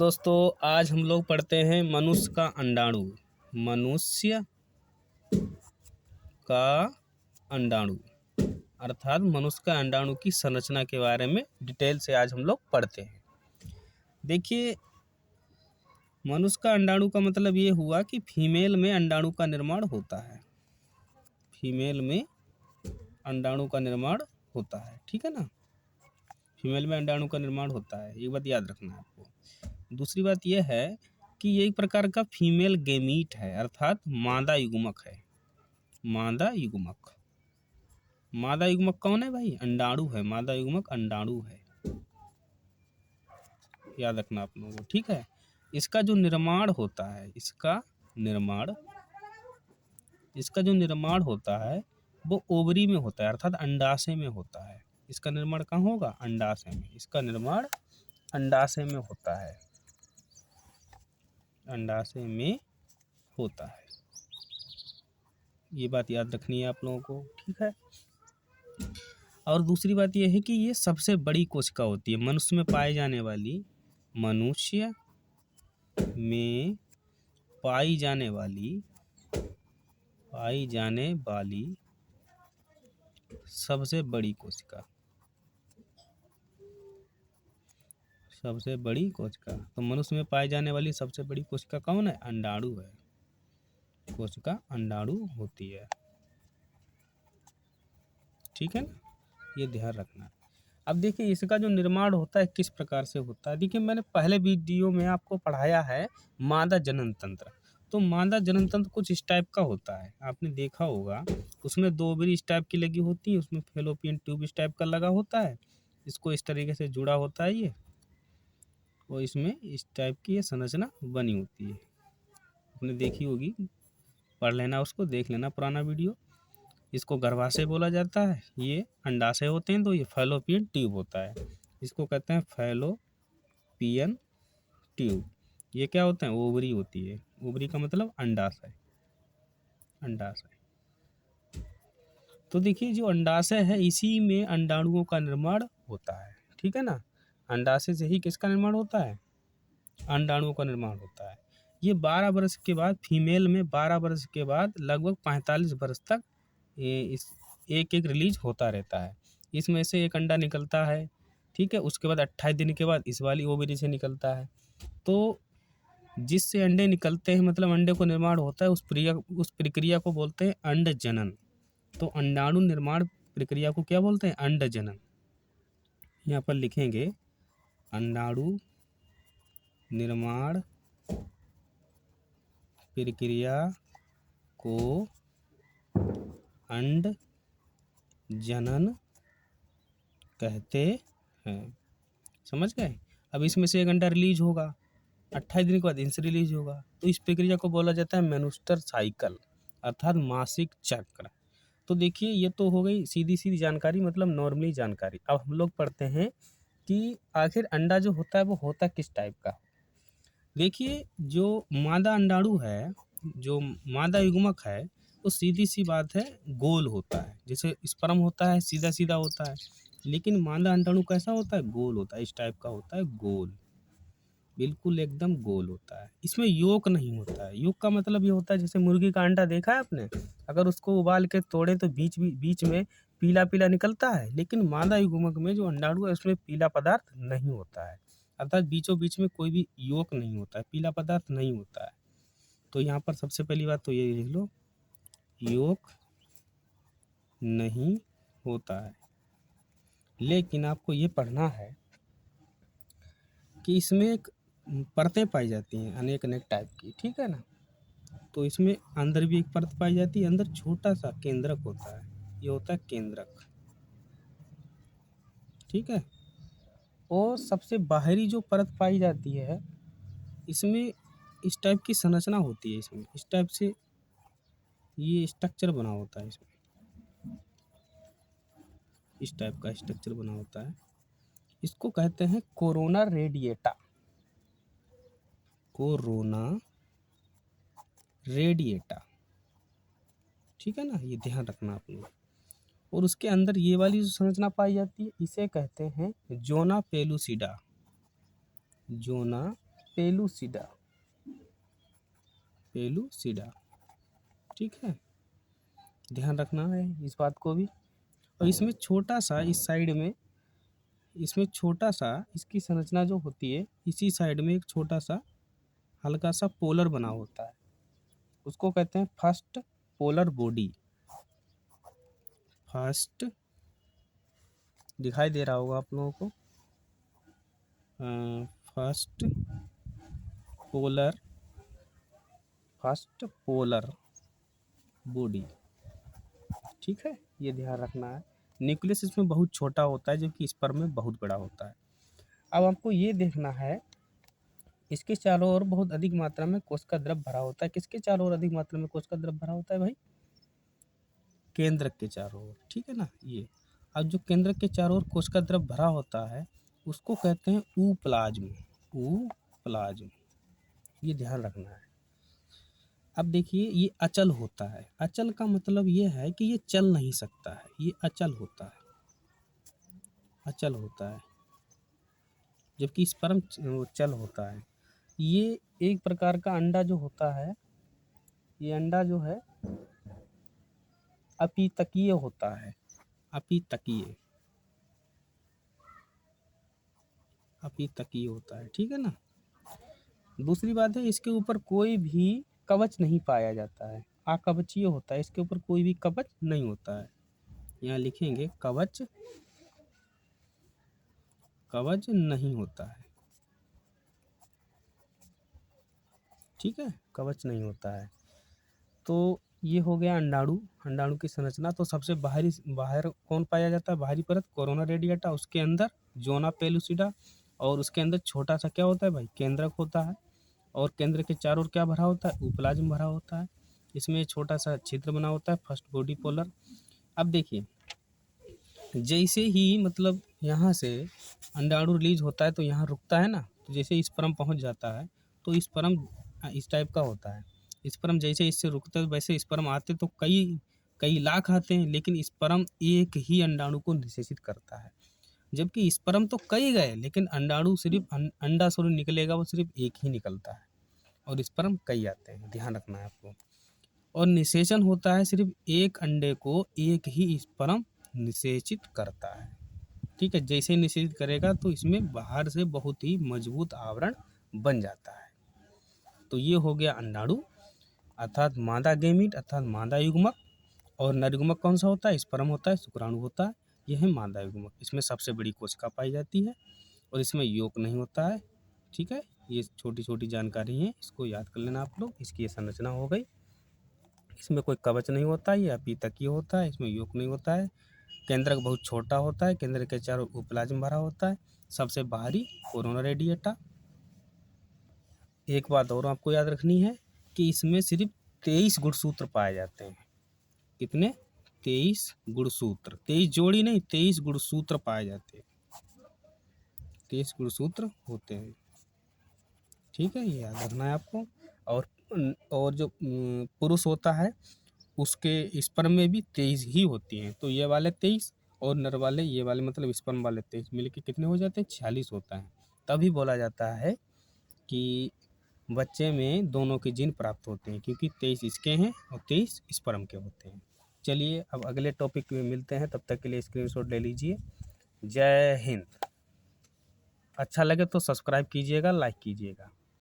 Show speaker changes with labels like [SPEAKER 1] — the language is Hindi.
[SPEAKER 1] दोस्तों, आज हम लोग पढ़ते हैं मनुष्य का अंडाणु। मनुष्य का अंडाणु अर्थात मनुष्य का अंडाणु की संरचना के बारे में डिटेल से आज हम लोग पढ़ते हैं। देखिए, मनुष्य का अंडाणु का मतलब ये हुआ कि फीमेल में अंडाणु का निर्माण होता है। फीमेल में अंडाणु का निर्माण होता है, ठीक है ना। फीमेल में अंडाणु का निर्माण होता है, ये बात याद रखना है आपको। दूसरी बात यह है कि ये एक प्रकार का फीमेल गेमीट है, अर्थात मादा युग्मक है। मादा युग्मक, मादा युग्मक कौन है भाई? अंडाणु है। मादा युग्मक अंडाणु है, याद रखना आप लोगों को, ठीक है। इसका जो निर्माण होता है, इसका जो निर्माण होता है वो ओवरी में होता है, अर्थात अंडाशय में होता है। इसका निर्माण कहाँ होगा? अंडाशय में। इसका निर्माण अंडाशय में होता है, अंडाशय में होता है। ये बात याद रखनी है आप लोगों को, ठीक है। और दूसरी बात यह है कि ये सबसे बड़ी कोशिका होती है। मनुष्य में पाई जाने वाली सबसे बड़ी कोशिका, तो मनुष्य में पाई जाने वाली सबसे बड़ी कोशिका कौन है? अंडाणु है। कोशिका अंडाणु होती है, ठीक है ना, ये ध्यान रखना। अब देखिए, इसका जो निर्माण होता है किस प्रकार से होता है। देखिए, मैंने पहले वीडियो में आपको पढ़ाया है मादा जनन तंत्र। तो मादा जनन तंत्र कुछ इस टाइप का होता है, आपने देखा होगा। उसमें दो ओवरी इस टाइप की लगी होती है, उसमें फैलोपियन ट्यूब इस टाइप का लगा होता है, इसको इस तरीके से जुड़ा होता है ये, और इसमें इस टाइप की ये संरचना बनी होती है। आपने देखी होगी, पढ़ लेना उसको, देख लेना पुराना वीडियो। इसको गर्भाशय बोला जाता है, ये अंडाशय होते हैं, तो ये फैलोपियन ट्यूब होता है। इसको कहते हैं फैलोपियन ट्यूब। ये क्या होता है? ओवरी होती है। ओवरी का मतलब अंडाशय, अंडाशय। तो देखिए, जो अंडाशय है इसी में अंडाणुओं का निर्माण होता है, ठीक है ना। अंडाशय से ही किसका निर्माण होता है? अंडाणुओं का निर्माण होता है। ये 12 वर्ष के बाद, फीमेल में 12 वर्ष के बाद लगभग 45 वर्ष तक ये इस एक रिलीज होता रहता है। इसमें से एक अंडा निकलता है, ठीक है। उसके बाद 28 दिन के बाद इस वाली ओवरी से निकलता है। तो जिससे अंडे निकलते हैं, मतलब अंडे को निर्माण होता है, उस प्रक्रिया को बोलते हैं अंड जनन। तो अंडाणु निर्माण प्रक्रिया को क्या बोलते हैं? अंड जनन। यहाँ पर लिखेंगे अंडाणु निर्माण प्रक्रिया को अंड जनन कहते हैं, समझ गए। अब इसमें से एक अंडा रिलीज होगा, 28 दिन के बाद इनसे रिलीज होगा, तो इस प्रक्रिया को बोला जाता है मेन्स्ट्रुअल साइकिल, अर्थात मासिक चक्र। तो देखिए, ये तो हो गई सीधी सीधी जानकारी, मतलब नॉर्मली जानकारी। अब हम लोग पढ़ते हैं कि आखिर अंडा जो होता है वो होता किस टाइप का। देखिए, जो मादा अंडाणु है, जो मादा युग्मक है, वो सीधी सी बात है गोल होता है। जैसे स्पर्म होता है सीधा सीधा होता है, लेकिन मादा अंडाणु कैसा होता है? गोल होता है, इस टाइप का होता है, गोल, बिल्कुल एकदम गोल होता है। इसमें योक नहीं होता है। योक का मतलब ये होता है, जैसे मुर्गी का अंडा देखा है आपने, अगर उसको उबाल के तोड़े तो बीच में पीला पीला निकलता है, लेकिन मादा युग्मक में जो अंडाणु है उसमें पीला पदार्थ नहीं होता है, अर्थात बीचों बीच में कोई भी योक नहीं होता है, पीला पदार्थ नहीं होता है। तो यहाँ पर सबसे पहली बात तो ये लिख लो, योक नहीं होता है। लेकिन आपको ये पढ़ना है कि इसमें एक परतें पाई जाती हैं अनेक टाइप की, ठीक है ना। तो इसमें अंदर भी एक परत पाई जाती है, अंदर छोटा सा केंद्रक होता है, ये होता है केंद्रक, ठीक है। और सबसे बाहरी जो परत पाई जाती है, इसमें इस टाइप की संरचना होती है। इसमें इस टाइप से ये स्ट्रक्चर बना होता है, इसमें इस टाइप का स्ट्रक्चर बना होता है। इसको कहते हैं कोरोना रेडिएटा, कोरोना रेडिएटा, ठीक है ना, ये ध्यान रखना आप लोग। और उसके अंदर ये वाली जो संरचना पाई जाती है, इसे कहते हैं zona pellucida, zona pellucida, pellucida, ठीक है, ध्यान रखना है इस बात को भी। और इसमें छोटा सा इस साइड में, इसमें छोटा सा इसकी संरचना जो होती है, इसी साइड में एक छोटा सा हल्का सा पोलर बना होता है, उसको कहते हैं फर्स्ट पोलर बॉडी। फर्स्ट दिखाई दे रहा होगा आप लोगों को, first polar, first polar body, ठीक है, ये ध्यान रखना है। न्यूक्लियस इसमें बहुत छोटा होता है जबकि स्पर्म में बहुत बड़ा होता है। अब आपको ये देखना है, इसके चारों ओर बहुत अधिक मात्रा में कोशिका द्रव भरा होता है। किसके चारों ओर अधिक मात्रा में कोशिका द्रव भरा होता है भाई? केंद्रक के चारों ओर, ठीक है ना। ये अब जो केंद्रक के चारों ओर कोशिका द्रव भरा होता है उसको कहते हैं ऊप्लाज्म, ऊप्लाज्म, ये ध्यान रखना है। अब देखिए ये अचल होता है, अचल का मतलब ये है कि ये चल नहीं सकता है, ये अचल होता है, अचल होता है, जबकि स्पर्म चल होता है। ये एक प्रकार का अंडा जो होता है, ये अंडा जो है अपीतकीय होता है, अपीतकीय, अपीतकीय होता है, ठीक है ना। दूसरी बात है, इसके ऊपर कोई भी कवच नहीं पाया जाता है, अकवचीय होता है, इसके ऊपर कोई भी कवच नहीं होता है। यहाँ लिखेंगे कवच, कवच नहीं होता है, ठीक है, कवच नहीं होता है। तो ये हो गया अंडाणु, अंडाणु की संरचना। तो सबसे बाहर कौन पाया जाता है? बाहरी परत कोरोना रेडिएटा, उसके अंदर जोना पेलुसिडा, और उसके अंदर छोटा सा क्या होता है भाई? केंद्रक होता है, और केंद्र के चारों ओर क्या भरा होता है? ऊप्लाज्म भरा होता है। इसमें छोटा सा छिद्र बना होता है, फर्स्ट बॉडी पोलर। अब देखिए, जैसे ही मतलब यहाँ से अंडाणु रिलीज होता है तो यहाँ रुकता है ना, तो जैसे स्पर्म पहुँच जाता है तो स्पर्म इस टाइप का होता है। स्पर्म जैसे इससे रुकता है वैसे स्पर्म आते तो कई कई लाख आते हैं, लेकिन स्पर्म एक ही अंडाणु को निषेचित करता है। जबकि स्पर्म तो कई गए, लेकिन अंडाणु सिर्फ अंडा स्वरूप निकलेगा, वो सिर्फ एक ही निकलता है, और स्पर्म कई आते हैं, ध्यान रखना है आपको। और निषेचन होता है, सिर्फ एक अंडे को एक ही स्पर्म निषेचित करता है, ठीक है। जैसे ही निषेचित करेगा तो इसमें बाहर से बहुत ही मजबूत आवरण बन जाता है। तो ये हो गया अंडाणु, अर्थात मादा गेमीट अर्थात मादा युग्मक। और नर युग्मक कौन सा होता है? स्पर्म होता है, शुक्राणु होता है। यह है मादा युग्मक, इसमें सबसे बड़ी कोशिका पाई जाती है और इसमें योक नहीं होता है, ठीक है। ये छोटी छोटी जानकारी है, इसको याद कर लेना आप लोग। इसकी ये संरचना हो गई। इसमें कोई कवच नहीं होता, ये अपीतकीय होता है, इसमें योक नहीं होता है। केंद्रक बहुत छोटा होता है, केंद्र के चारों ऊप्लाज्म भरा होता है। सबसे बाहरी कोरोना रेडिएटा। एक बात और आपको याद रखनी है कि इसमें सिर्फ 23 गुणसूत्र पाए जाते हैं। कितने? 23 गुणसूत्र, 23 जोड़ी नहीं, 23 गुणसूत्र पाए जाते हैं, 23 गुणसूत्र होते हैं, ठीक है, ये याद रखना है आपको। और जो पुरुष होता है उसके स्पर्म में भी 23 ही होती हैं। तो ये वाले 23 और नर वाले, ये वाले मतलब स्पर्म वाले 23 मिलके कितने हो जाते हैं? 46 होता है। तभी बोला जाता है कि बच्चे में दोनों के जीन प्राप्त होते हैं, क्योंकि 23 इसके हैं और 23 स्पर्म के होते हैं। चलिए अब अगले टॉपिक में मिलते हैं, तब तक के लिए स्क्रीनशॉट ले लीजिए। जय हिंद। अच्छा लगे तो सब्सक्राइब कीजिएगा, लाइक कीजिएगा।